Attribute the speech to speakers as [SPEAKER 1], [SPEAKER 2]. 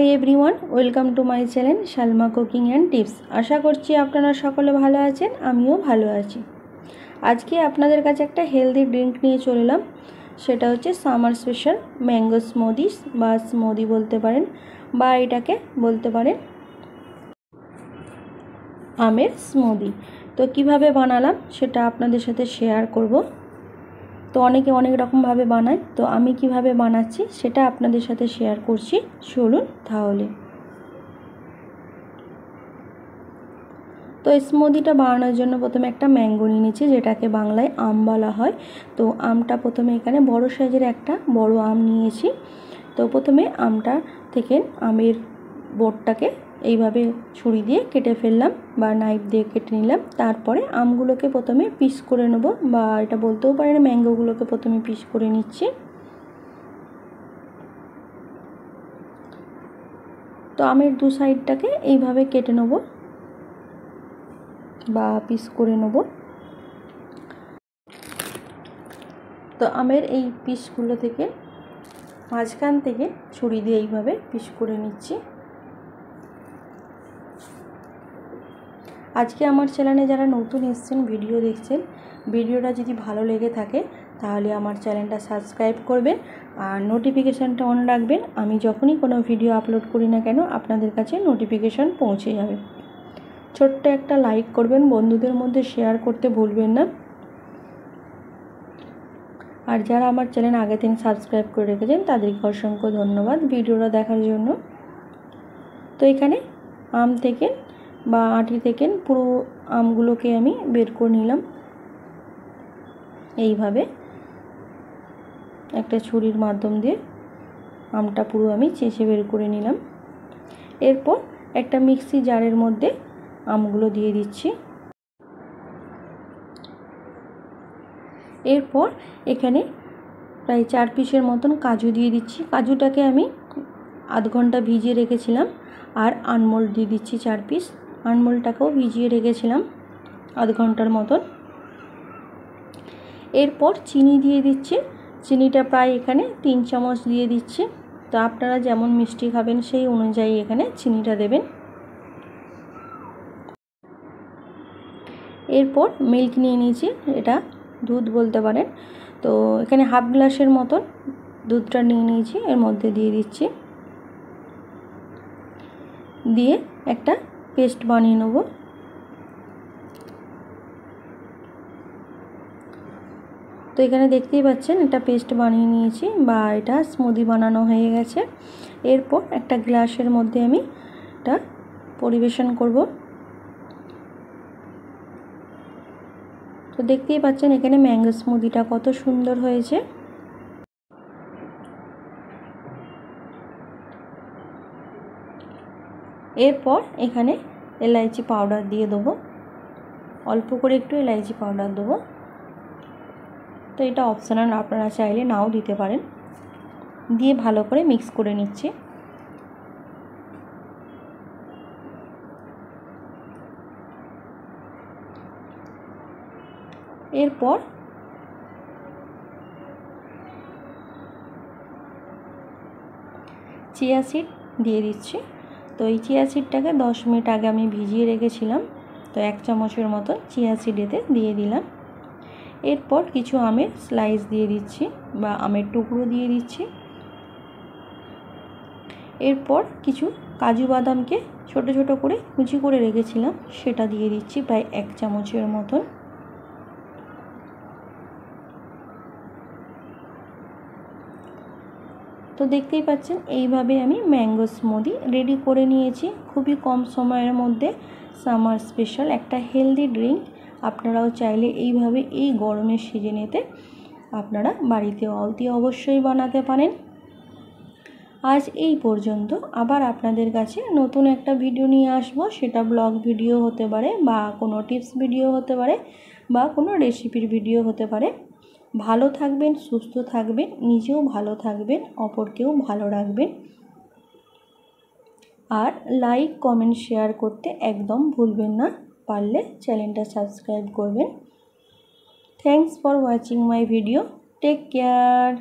[SPEAKER 1] Everyone welcome to my channel Shalma cooking and tips. आशा करছি আপনারা সকলে ভালো আছেন, আমিও ভালো আছি। আজকে আপনাদের কাছে একটা হেলদি ড্রিঙ্ক নিয়ে চলে এলাম। সেটা হচ্ছে সামার স্পেশাল ম্যাঙ্গো স্মুদি বা স্মুদি বলতে পারেন, বা এটাকে বলতে পারেন আমের স্মুদি। তো কিভাবে বানালাম সেটা আপনাদের সাথে শেয়ার করব। তো অনেকে অনেক রকম ভাবে বানায়, তো আমি কিভাবে বানাচ্ছি সেটা আপনাদের সাথে শেয়ার করছি। চলুন তাহলে। তো স্মুদিটা বানানোর জন্য প্রথমে একটা ম্যাঙ্গো নিয়ে নিচ্ছি, যেটাকে বাংলায় আম বলা হয়। তো আমটা প্রথমে এখানে বড় সাইজের একটা বড় আম নিয়েছি। তো প্রথমে আমটা থেকে আমের বোটটাকে এইভাবে ছুরি দিয়ে কেটে ফেললাম বা নাইফ দিয়ে কেটে নিলাম। তারপরে আমগুলোকে প্রথমে পিস করে নেব, বা এটা বলতেও পারেন ম্যাঙ্গোগুলোকে প্রথমে পিস করে নিচ্ছি। তো আমের দু সাইডটাকে এইভাবে কেটে নেব বা পিস করে নেব। তো আমের এই পিসগুলো থেকে মাঝখান থেকে ছুরি দিয়ে এইভাবে পিস করে নিচ্ছি। আজকে আমার চ্যানেলে যারা নতুন এসেছেন, ভিডিও দেখছেন, ভিডিওটা যদি ভালো লেগে থাকে তাহলে আমার চ্যানেলটা সাবস্ক্রাইব করবেন আর নোটিফিকেশানটা অন রাখবেন। আমি যখনই কোনো ভিডিও আপলোড করি না কেন আপনাদের কাছে নোটিফিকেশান পৌঁছে যাবে। ছোট্ট একটা লাইক করবেন, বন্ধুদের মধ্যে শেয়ার করতে ভুলবেন না। আর যারা আমার চ্যানেল আগে থেকে সাবস্ক্রাইব করে রেখেছেন তাদেরকে অসংখ্য ধন্যবাদ ভিডিওটা দেখার জন্য। তো এখানে আম থেকে বা আঁটি থেকে পুরো আমগুলোকে আমি বের করে নিলাম। এইভাবে একটা ছুরির মাধ্যম দিয়ে আমটা পুরো আমি চেঁচে বের করে নিলাম। এরপর একটা মিক্সি জারের মধ্যে আমগুলো দিয়ে দিচ্ছি। এরপর এখানে প্রায় 4 পিসের মতন কাজু দিয়ে দিচ্ছি। কাজুটাকে আমি আধ ঘন্টা ভিজিয়ে রেখেছিলাম। আর আনমোল্ড দিয়ে দিচ্ছি 4 পিস। আনমোল্ডটাকেও ভিজিয়ে রেখেছিলাম আধ ঘন্টার মতন। এরপর চিনি দিয়ে দিচ্ছি। চিনিটা প্রায় এখানে 3 চামচ দিয়ে দিচ্ছি। তো আপনারা যেমন মিষ্টি খাবেন সেই অনুযায়ী এখানে চিনিটা দেবেন। এরপর মিল্ক নিয়ে নিয়েছি, এটা দুধ বলতে পারেন। তো এখানে হাফ গ্লাসের মতন দুধটা নিয়ে নিয়েছি, এর মধ্যে দিয়ে দিচ্ছি। দিয়ে একটা পেস্ট বানিয়ে নেব। তো এখানে দেখতেই পাচ্ছেন একটা পেস্ট বানিয়ে নিয়েছি, বা এটা স্মুদি বানানো হয়ে গেছে। এরপর একটা গ্লাসের মধ্যে আমি এটা পরিবেশন করব। তো দেখতেই পাচ্ছেন এখানে ম্যাঙ্গো স্মুদিটা কত সুন্দর হয়েছে। এরপর এখানে এলাইচি পাউডার দিয়ে দেবো, অল্প করে একটু এলাইচি পাউডার দেবো। তো এটা অপশনাল, আপনারা চাইলে নাও দিতে পারেন। দিয়ে ভালো করে মিক্স করে নিচ্ছি। এরপর চিয়া সিড দিয়ে দিচ্ছি। তো এই চিয়া সিডটাকে 10 মিনিট আগে আমি ভিজিয়ে রেখেছিলাম। তো 1 চামচের মতো চিয়া সিড এতে দিয়ে দিলাম। এরপর কিছু আমের স্লাইস দিয়ে দিচ্ছি বা আমের টুকরো দিয়ে দিচ্ছি। এরপর কিছু কাজু বাদামকে ছোট ছোট করে কুচি করে রেখেছিলাম, সেটা দিয়ে দিচ্ছি প্রায় 1 চামচের মতন। তো দেখতেই পাচ্ছেন এইভাবে আমি ম্যাঙ্গো স্মুদি রেডি করে নিয়েছি খুবই কম সময়ের মধ্যে। সামার স্পেশাল একটা হেলদি ড্রিঙ্ক। আপনারাও চাইলে এইভাবে এই গরমের সিজনেতে আপনারা বাড়িতে অতি অবশ্যই বানাতে পারেন। আজ এই পর্যন্ত। আবার আপনাদের কাছে নতুন একটা ভিডিও নিয়ে আসবো। সেটা ব্লগ ভিডিও হতে পারে, বা কোনো টিপস ভিডিও হতে পারে, বা কোনো রেসিপির ভিডিও হতে পারে। ভালো থাকবেন, সুস্থ থাকবেন, নিজেও ভালো থাকবেন, অপরকেও ভালো রাখবেন। আর লাইক কমেন্ট শেয়ার করতে একদম ভুলবেন না। পারলে চ্যানেলটা সাবস্ক্রাইব করবেন। Thanks for watching my video. Take care.